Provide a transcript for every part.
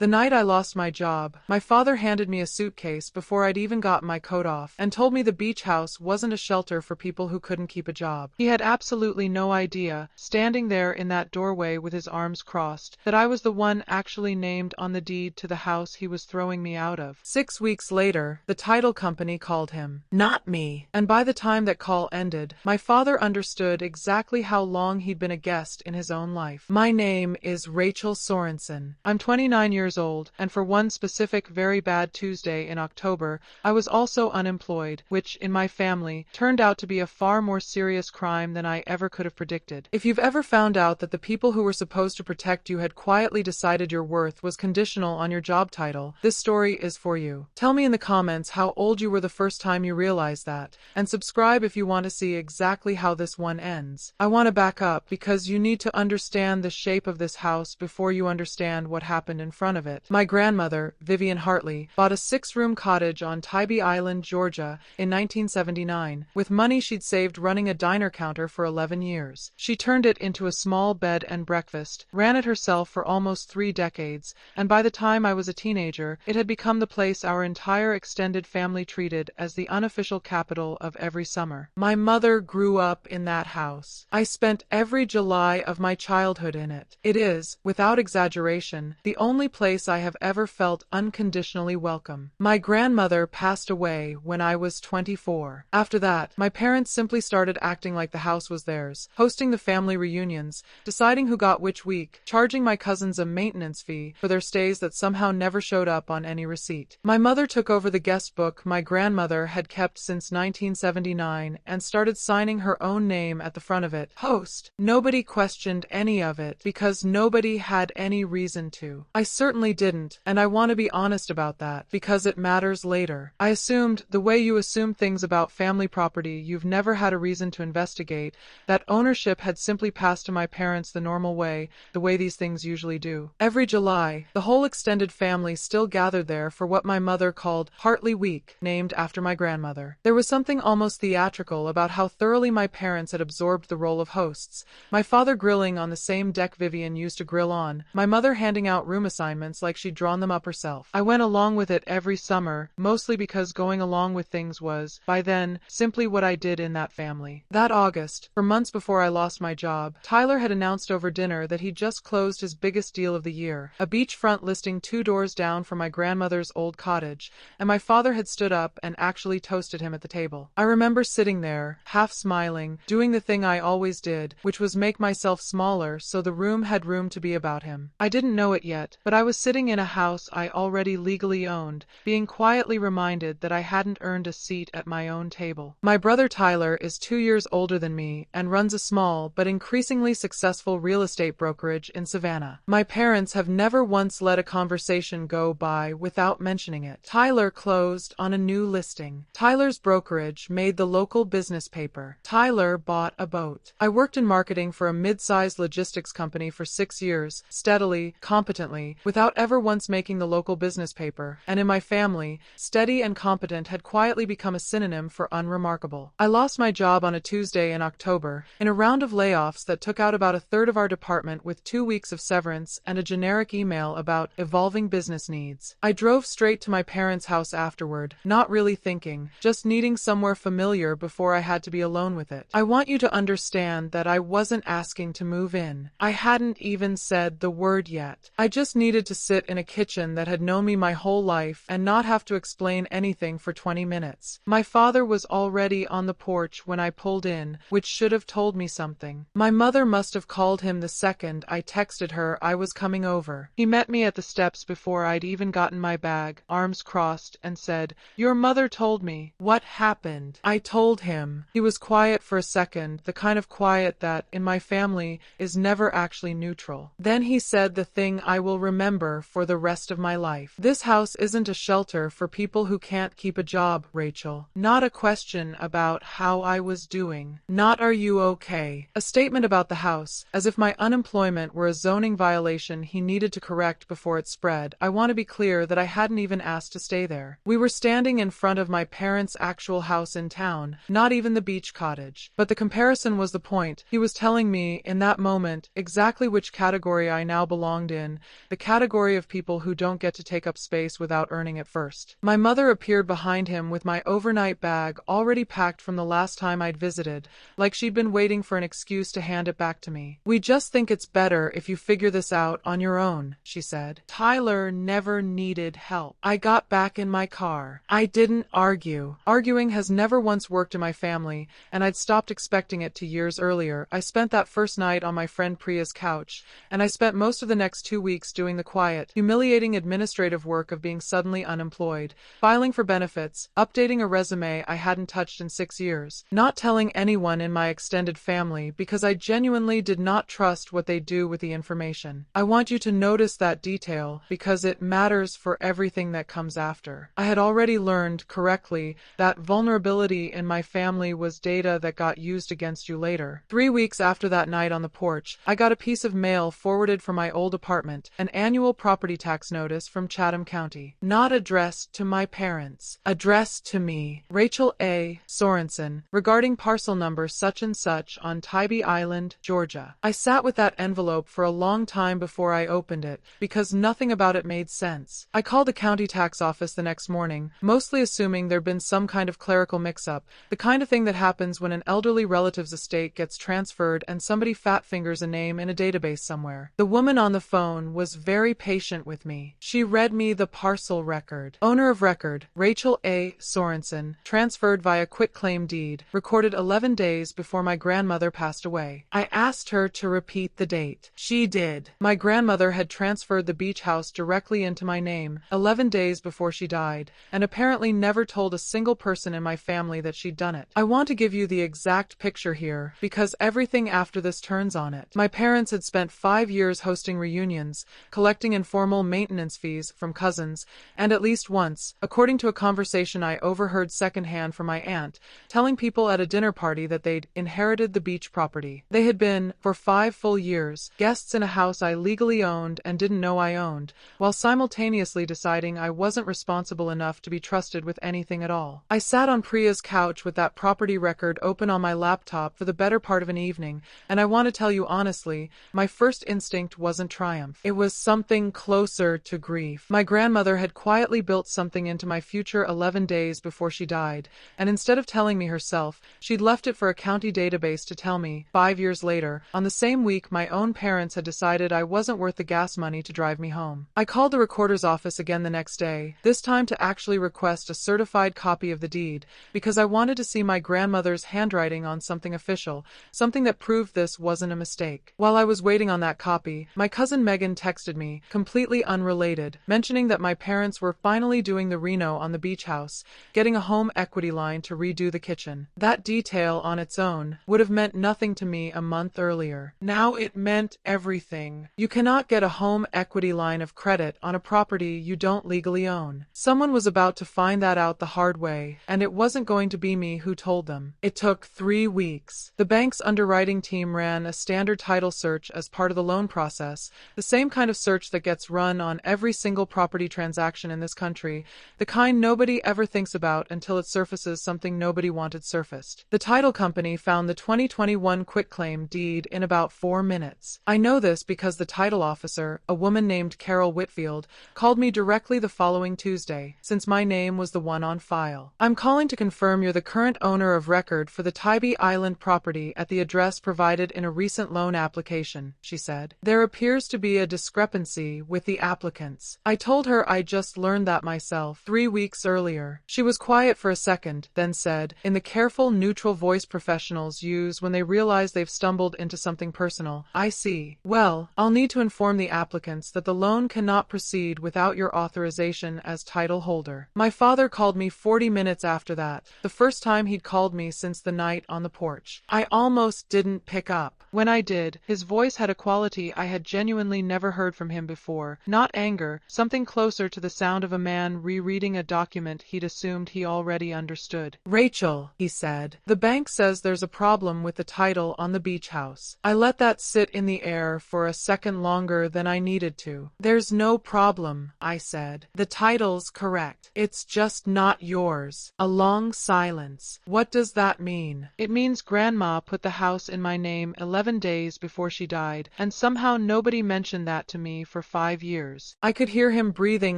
The night I lost my job, my father handed me a suitcase before I'd even gotten my coat off, and told me the beach house wasn't a shelter for people who couldn't keep a job. He had absolutely no idea, standing there in that doorway with his arms crossed, that I was the one actually named on the deed to the house he was throwing me out of. 6 weeks later, the title company called him. Not me. And by the time that call ended, my father understood exactly how long he'd been a guest in his own life. My name is Rachel Sorensen. I'm 29 years old, and for one specific very bad Tuesday in October, I was also unemployed, which, in my family, turned out to be a far more serious crime than I ever could have predicted. If you've ever found out that the people who were supposed to protect you had quietly decided your worth was conditional on your job title, this story is for you. Tell me in the comments how old you were the first time you realized that, and subscribe if you want to see exactly how this one ends. I want to back up because you need to understand the shape of this house before you understand what happened in front of it. My grandmother, Vivian Hartley, bought a 6-room cottage on Tybee Island, Georgia, in 1979, with money she'd saved running a diner counter for 11 years. She turned it into a small bed and breakfast, ran it herself for almost 3 decades, and by the time I was a teenager, it had become the place our entire extended family treated as the unofficial capital of every summer. My mother grew up in that house. I spent every July of my childhood in it. It is, without exaggeration, the only place I have ever felt unconditionally welcome. My grandmother passed away when I was 24. After that, my parents simply started acting like the house was theirs, hosting the family reunions, deciding who got which week, charging my cousins a maintenance fee for their stays that somehow never showed up on any receipt. My mother took over the guest book my grandmother had kept since 1979 and started signing her own name at the front of it. Host. Nobody questioned any of it because nobody had any reason to. I certainly didn't, and I want to be honest about that because it matters later. I assumed, the way you assume things about family property you've never had a reason to investigate, that ownership had simply passed to my parents the normal way, the way these things usually do. Every July, the whole extended family still gathered there for what my mother called Hartley Week, named after my grandmother. There was something almost theatrical about how thoroughly my parents had absorbed the role of hosts, my father grilling on the same deck Vivian used to grill on, my mother handing out room assignments like she'd drawn them up herself. I went along with it every summer, mostly because going along with things was, by then, simply what I did in that family. That August, for months before I lost my job, Tyler had announced over dinner that he'd just closed his biggest deal of the year, a beachfront listing 2 doors down from my grandmother's old cottage, and my father had stood up and actually toasted him at the table. I remember sitting there, half smiling, doing the thing I always did, which was make myself smaller so the room had room to be about him. I didn't know it yet, but I was sitting in a house I already legally owned, being quietly reminded that I hadn't earned a seat at my own table. My brother Tyler is 2 years older than me and runs a small but increasingly successful real estate brokerage in Savannah. My parents have never once let a conversation go by without mentioning it. Tyler closed on a new listing. Tyler's brokerage made the local business paper. Tyler bought a boat. I worked in marketing for a mid-sized logistics company for 6 years, steadily, competently, without ever once making the local business paper, and in my family, steady and competent had quietly become a synonym for unremarkable. I lost my job on a Tuesday in October, in a round of layoffs that took out about a third of our department with 2 weeks of severance and a generic email about evolving business needs. I drove straight to my parents' house afterward, not really thinking, just needing somewhere familiar before I had to be alone with it. I want you to understand that I wasn't asking to move in. I hadn't even said the word yet. I just needed to sit in a kitchen that had known me my whole life and not have to explain anything for 20 minutes. My father was already on the porch when I pulled in, which should have told me something. My mother must have called him the second I texted her I was coming over. He met me at the steps before I'd even gotten my bag, arms crossed, and said, "Your mother told me." What happened? I told him. He was quiet for a second, the kind of quiet that, in my family, is never actually neutral. Then he said the thing I will remember for the rest of my life. "This house isn't a shelter for people who can't keep a job, Rachel." Not a question about how I was doing. Not "Are you okay?" A statement about the house, as if my unemployment were a zoning violation he needed to correct before it spread. I want to be clear that I hadn't even asked to stay there. We were standing in front of my parents' actual house in town, not even the beach cottage. But the comparison was the point. He was telling me, in that moment, exactly which category I now belonged in, the category category of people who don't get to take up space without earning it first. My mother appeared behind him with my overnight bag already packed from the last time I'd visited, like she'd been waiting for an excuse to hand it back to me. "We just think it's better if you figure this out on your own," she said. Tyler never needed help. I got back in my car. I didn't argue. Arguing has never once worked in my family, and I'd stopped expecting it 2 years earlier. I spent that first night on my friend Priya's couch, and I spent most of the next 2 weeks doing the quiet, humiliating administrative work of being suddenly unemployed, filing for benefits, updating a resume I hadn't touched in 6 years, not telling anyone in my extended family because I genuinely did not trust what they'd do with the information. I want you to notice that detail because it matters for everything that comes after. I had already learned correctly that vulnerability in my family was data that got used against you later. 3 weeks after that night on the porch, I got a piece of mail forwarded from my old apartment, an annual property tax notice from Chatham County. Not addressed to my parents. Addressed to me, Rachel A. Sorensen, regarding parcel number such and such on Tybee Island, Georgia. I sat with that envelope for a long time before I opened it, because nothing about it made sense. I called the county tax office the next morning, mostly assuming there'd been some kind of clerical mix-up, the kind of thing that happens when an elderly relative's estate gets transferred and somebody fat fingers a name in a database somewhere. The woman on the phone was very patient with me. She read me the parcel record. Owner of record, Rachel A. Sorensen, transferred via quitclaim deed, recorded 11 days before my grandmother passed away. I asked her to repeat the date. She did. My grandmother had transferred the beach house directly into my name, 11 days before she died, and apparently never told a single person in my family that she'd done it. I want to give you the exact picture here, because everything after this turns on it. My parents had spent 5 years hosting reunions, collecting informal maintenance fees from cousins, and at least once, according to a conversation I overheard secondhand from my aunt, telling people at a dinner party that they'd inherited the beach property. They had been, for 5 full years, guests in a house I legally owned and didn't know I owned, while simultaneously deciding I wasn't responsible enough to be trusted with anything at all. I sat on Priya's couch with that property record open on my laptop for the better part of an evening, and I want to tell you honestly, my first instinct wasn't triumph. It was something closer to grief. My grandmother had quietly built something into my future 11 days before she died, and instead of telling me herself, she'd left it for a county database to tell me. 5 years later, on the same week my own parents had decided I wasn't worth the gas money to drive me home. I called the recorder's office again the next day, this time to actually request a certified copy of the deed, because I wanted to see my grandmother's handwriting on something official, something that proved this wasn't a mistake. While I was waiting on that copy, my cousin Megan texted me, completely unrelated, mentioning that my parents were finally doing the reno on the beach house, getting a home equity line to redo the kitchen. That detail on its own would have meant nothing to me a month earlier. Now it meant everything. You cannot get a home equity line of credit on a property you don't legally own. Someone was about to find that out the hard way, and it wasn't going to be me who told them. It took 3 weeks. The bank's underwriting team ran a standard title search as part of the loan process, the same kind of search that gets run on every single property transaction in this country, the kind nobody ever thinks about until it surfaces something nobody wanted surfaced. The title company found the 2021 quitclaim deed in about 4 minutes. I know this because the title officer, a woman named Carol Whitfield, called me directly the following Tuesday, since my name was the one on file. "I'm calling to confirm you're the current owner of record for the Tybee Island property at the address provided in a recent loan application," she said. "There appears to be a discrepancy with the applicants." I told her I just learned that myself 3 weeks earlier. She was quiet for a second, then said, in the careful, neutral voice professionals use when they realize they've stumbled into something personal, "I see. Well, I'll need to inform the applicants that the loan cannot proceed without your authorization as title holder." My father called me 40 minutes after that, the first time he'd called me since the night on the porch. I almost didn't pick up. When I did, his voice had a quality I had genuinely never heard from him before. Not anger, something closer to the sound of a man rereading a document he'd assumed he already understood. "Rachel," he said, "the bank says there's a problem with the title on the beach house." I let that sit in the air for a second longer than I needed to. "There's no problem," I said. "The title's correct. It's just not yours." A long silence. "What does that mean?" "It means Grandma put the house in my name 11 days before she died, and somehow nobody mentioned that to me for 5 years. I could hear him breathing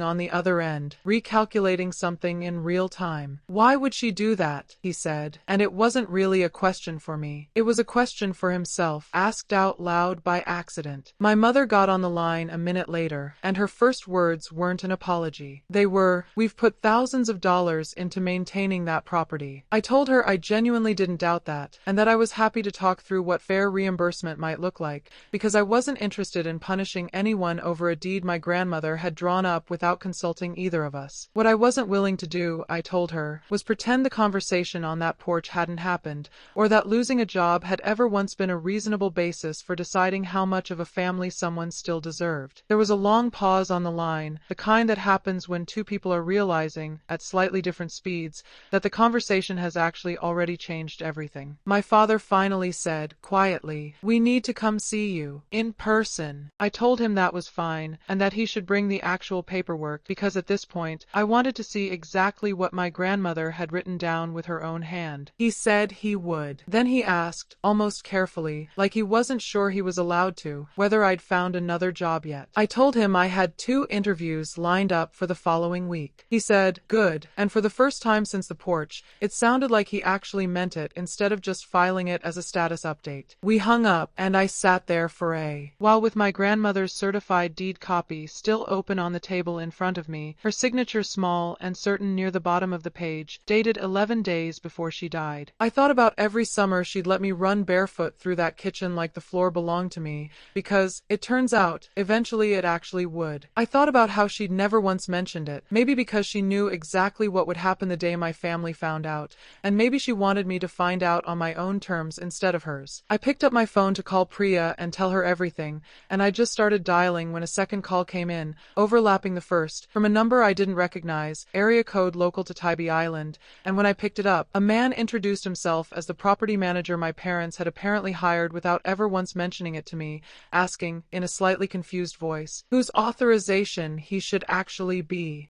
on the other end, recalculating something in real time. Why would she do that? He said. And it wasn't really a question for me. It was a question for himself, asked out loud by accident. My mother got on the line a minute later, and her first words weren't an apology. They were, "We've put thousands of dollars into maintaining that property." I told her I genuinely didn't doubt that, and that I was happy to talk through what fair reimbursement might look like, because I wasn't interested in punishing anyone over a deed my grandmother had drawn up without consulting either of us. What I wasn't willing to do, I told her, was pretend the conversation on that porch hadn't happened, or that losing a job had ever once been a reasonable basis for deciding how much of a family someone still deserved. There was a long pause on the line, the kind that happens when two people are realizing, at slightly different speeds, that the conversation has actually already changed everything. My father finally said, quietly, "We need to come see you, in person." I told him that was fine, and that he should bring the actual paperwork, because at this point, I wanted to see exactly what my grandmother had written down with her own hand. He said he would. Then he asked, almost carefully, like he wasn't sure he was allowed to, whether I'd found another job yet. I told him I had 2 interviews lined up for the following week. He said, "Good," and for the first time since the porch, it sounded like he actually meant it instead of just filing it as a status update. We hung up, and I sat there for while with my grandmother's certified deed copy still open on the table in front of me, her signature small and certain near the bottom of the page, dated 11 days before she died. I thought about every summer she'd let me run barefoot through that kitchen like the floor belonged to me, because, it turns out, eventually it actually would. I thought about how she'd never once mentioned it, maybe because she knew exactly what would happen the day my family found out, and maybe she wanted me to find out on my own terms instead of hers. I picked up my phone to call Priya and tell her everything, and I just started dialing when a second call came in, overlapping the first, from a number I didn't recognize, area code local to Tybee Island, and when I picked it up, a man introduced himself as the property manager my parents had apparently hired without ever once mentioning it to me, asking, in a slightly confused voice, whose authorization he should actually be